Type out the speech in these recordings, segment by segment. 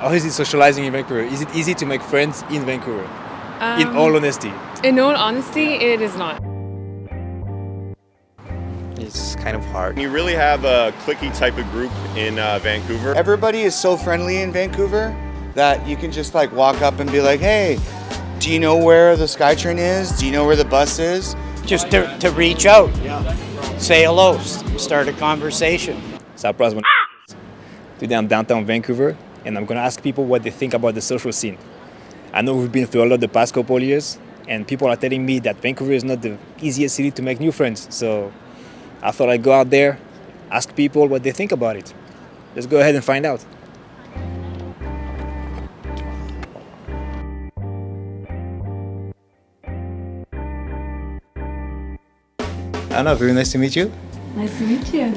How is it socializing in Vancouver? Is it easy to make friends in Vancouver? In all honesty. In all honesty, it is not. It's kind of hard. You really have a cliquey type of group in Vancouver. Everybody is so friendly in Vancouver that you can just like walk up and be like, hey, do you know where the SkyTrain is? Do you know where the bus is? Just to reach out, say hello, start a conversation. Surprise when today I'm downtown Vancouver and I'm gonna ask people what they think about the social scene. I know we've been through a lot the past couple of years and people are telling me that Vancouver is not the easiest city to make new friends. So I thought I'd go out there, ask people what they think about it. Let's go ahead and find out. Anna, very nice to meet you. Nice to meet you.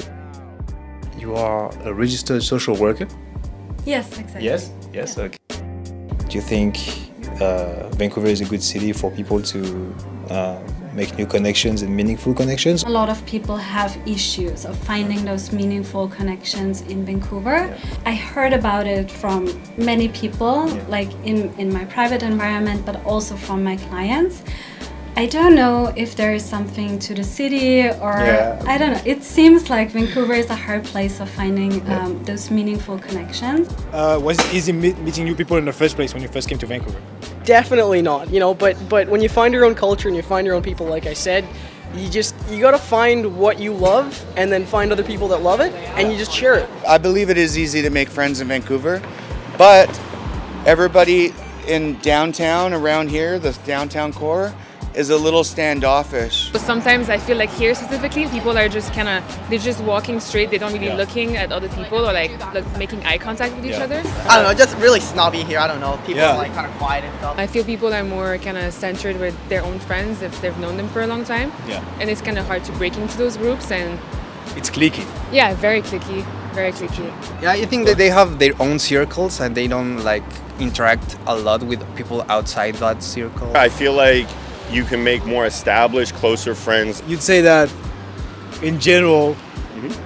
You are a registered social worker? Yes, exactly. Yes? Yes, okay. Do you think Vancouver is a good city for people to make new connections and meaningful connections? A lot of people have issues of finding those meaningful connections in Vancouver. Yeah. I heard about it from many people, like in my private environment, but also from my clients. I don't know if there is something to the city or I don't know. It seems like Vancouver is a hard place of finding those meaningful connections. Was it easy meeting new people in the first place when you first came to Vancouver? Definitely not, but when you find your own culture and you find your own people, like I said, you gotta find what you love and then find other people that love it and you just share it. I believe it is easy to make friends in Vancouver, but everybody in downtown around here, the downtown core, is a little standoffish. But sometimes I feel like here specifically, people are just they're just walking straight. They don't really looking at other people or like making eye contact with each other. I don't know, just really snobby here. I don't know. People are like kind of quiet and stuff. I feel people are more kind of centered with their own friends if they've known them for a long time. Yeah. And it's kind of hard to break into those groups and. It's cliquey. Yeah, very cliquey, very cliquey. Yeah, I think that they have their own circles and they don't like interact a lot with people outside that circle. I feel like you can make more established, closer friends. You'd say that in general,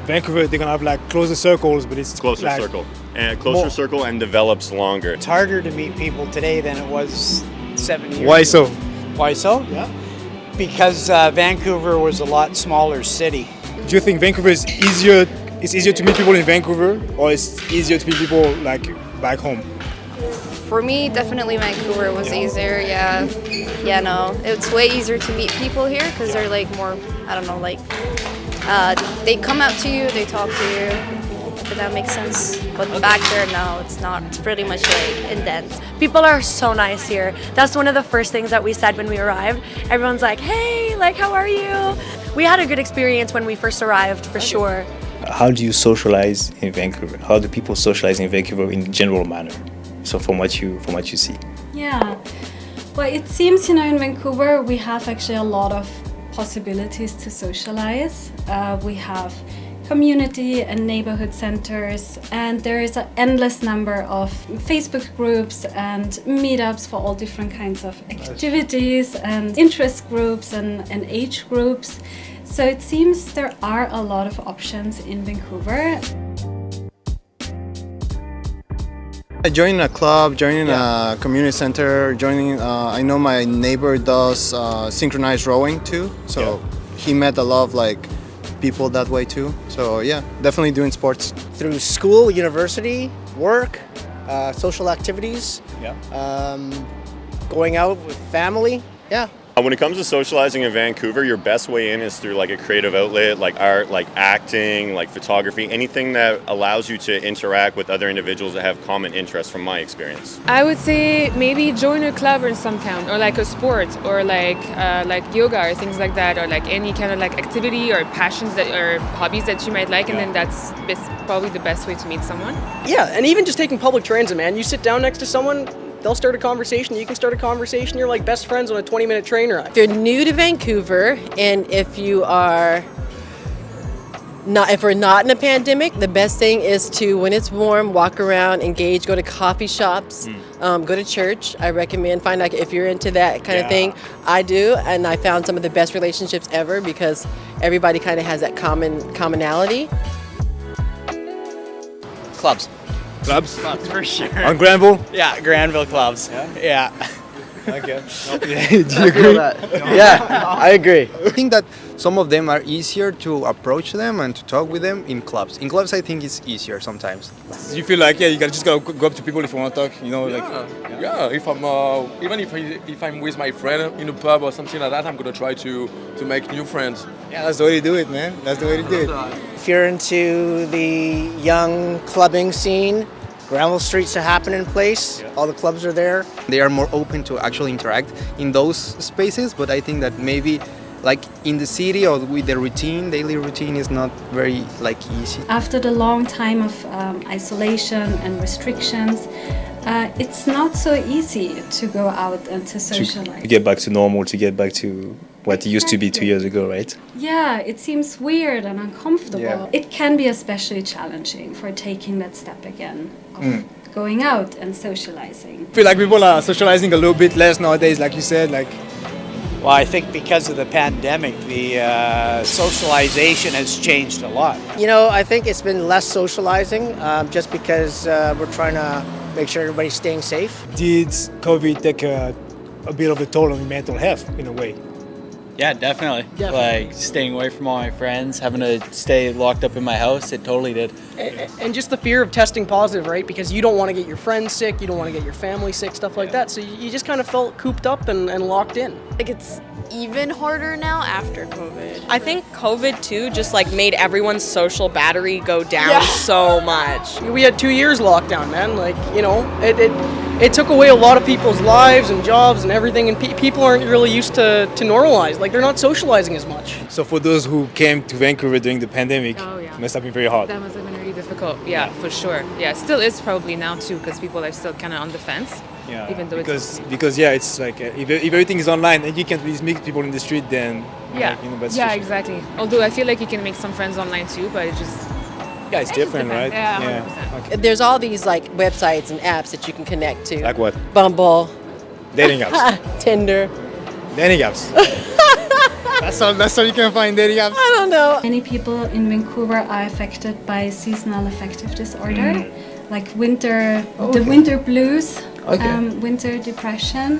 Vancouver, they're gonna have like closer circles, but it's Closer like circle. And closer circle and develops longer. It's harder to meet people today than it was 7 years Why ago. so? Why so? Yeah. Because Vancouver was a lot smaller city. Do you think Vancouver is easier? It's easier to meet people in Vancouver, or it's easier to meet people like back home? For me, definitely Vancouver was easier. Yeah, no, it's way easier to meet people here because they're like more, I don't know, like they come out to you, they talk to you. If that makes sense. But back there, no, it's not. It's pretty much like intense. People are so nice here. That's one of the first things that we said when we arrived. Everyone's like, hey, like, how are you? We had a good experience when we first arrived, for sure. How do you socialize in Vancouver? How do people socialize in Vancouver in general manner? So from what you see. Yeah. Well, it seems, in Vancouver, we have actually a lot of possibilities to socialize. We have community and neighborhood centers, and there is an endless number of Facebook groups and meetups for all different kinds of activities and interest groups and age groups. So it seems there are a lot of options in Vancouver. Joining a club, joining a community center, I know my neighbor does synchronized rowing too, so he met a lot of people that way too. So yeah, definitely doing sports. Through school, university, work, social activities, going out with family, When it comes to socializing in Vancouver, your best way in is through a creative outlet, like art, like acting, like photography, anything that allows you to interact with other individuals that have common interests from my experience. I would say maybe join a club in some town, or like a sport, or like yoga or things like that, or like any kind of activity or passions or hobbies that you might like, and then that's probably the best way to meet someone. Yeah, and even just taking public transit, man. You sit down next to someone, they'll start a conversation, you can start a conversation, you're like best friends on a 20-minute train ride. If you're new to Vancouver and if we're not in a pandemic, the best thing is to, when it's warm, walk around, engage, go to coffee shops, go to church. I recommend, find out if you're into that kind of thing. I do, and I found some of the best relationships ever because everybody kind of has that commonality. Clubs. Clubs? Clubs, for sure. On Granville? Yeah, Granville clubs. Yeah. Okay. Do you agree? Yeah, I agree. I think that some of them are easier to approach them and to talk with them in clubs. In clubs, I think it's easier sometimes. You feel like, you just gotta go up to people if you want to talk, like... Yeah, if I'm even if I'm with my friend in a pub or something like that, I'm gonna try to make new friends. Yeah, that's the way to do it, man. That's the way to do it. If you're into the young clubbing scene, Granville Street's a happening place. All the clubs are there. They are more open to actually interact in those spaces, but I think that maybe like in the city or with the daily routine is not very easy. After the long time of isolation and restrictions, it's not so easy to go out and to socialize. To get back to normal, to get back to what it used to be 2 years ago, right? Yeah, it seems weird and uncomfortable. Yeah. It can be especially challenging for taking that step again of going out and socializing. I feel like people are socializing a little bit less nowadays, like you said, Well, I think because of the pandemic, the socialization has changed a lot. I think it's been less socializing just because we're trying to make sure everybody's staying safe. Did COVID take a bit of a toll on your mental health in a way? Yeah, definitely. Like staying away from all my friends, having to stay locked up in my house, it totally did. And just the fear of testing positive, right? Because you don't want to get your friends sick, you don't want to get your family sick, stuff like that. So you just kind of felt cooped up and locked in. Like it's even harder now after COVID. I think COVID too just made everyone's social battery go down so much. We had 2 years lockdown, man. It took away a lot of people's lives and jobs and everything, and people aren't really used to normalize. They're not socializing as much. So for those who came to Vancouver during the pandemic, it must have been very hard. That must have been really difficult. Yeah, for sure. Yeah, it still is probably now too, because people are still kind of on the fence. Yeah, even though because it's like if everything is online and you can't really meet people in the street, then exactly. Although I feel like you can make some friends online too, but it just it's different, right? Yeah, 100%. Okay. There's all these websites and apps that you can connect to. Like what? Bumble. Dating apps. Tinder. Dating apps. That's all you can find dating apps. I don't know. Many people in Vancouver are affected by seasonal affective disorder, like the winter blues, winter depression.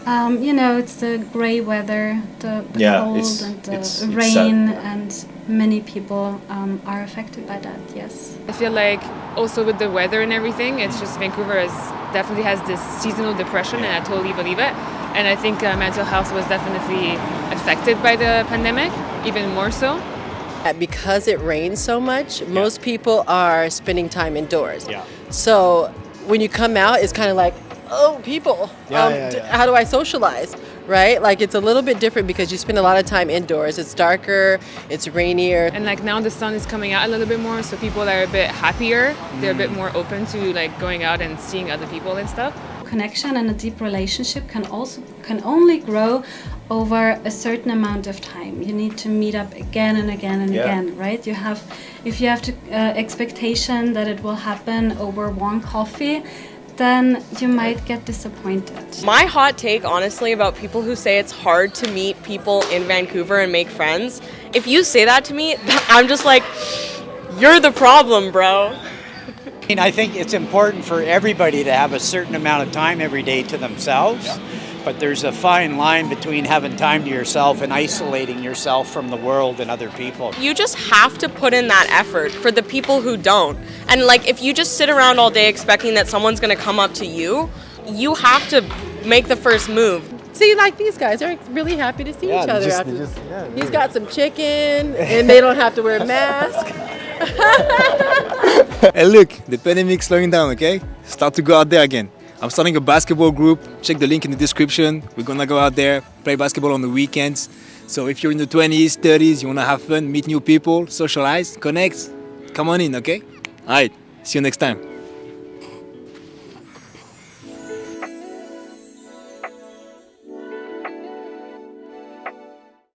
It's the gray weather, the cold and the rain, and many people are affected by that, yes. I feel like also with the weather and everything, it's just Vancouver definitely has this seasonal depression, and I totally believe it. And I think mental health was definitely affected by the pandemic, even more so. Because it rains so much, most people are spending time indoors. Yeah. So when you come out, it's kind of like, oh, people, how do I socialize, right? It's a little bit different because you spend a lot of time indoors. It's darker, it's rainier. And now the sun is coming out a little bit more, so people are a bit happier. They're a bit more open to going out and seeing other people and stuff. Connection and a deep relationship can only grow over a certain amount of time. You need to meet up again and again and again, right? If you have to expectation that it will happen over one coffee, then you might get disappointed. My hot take, honestly, about people who say it's hard to meet people in Vancouver and make friends, if you say that to me, I'm just like, you're the problem, bro. I think it's important for everybody to have a certain amount of time every day to themselves, but there's a fine line between having time to yourself and isolating yourself from the world and other people. You just have to put in that effort for the people who don't. And if you just sit around all day expecting that someone's gonna come up to you, you have to make the first move. See, these guys are really happy to see each other. He's got some chicken, and they don't have to wear a mask. Hey, look, the pandemic's slowing down, okay? Start to go out there again. I'm starting a basketball group. Check the link in the description. We're gonna go out there, play basketball on the weekends. So if you're in the 20s, 30s, you wanna have fun, meet new people, socialize, connect, come on in, okay? All right, see you next time.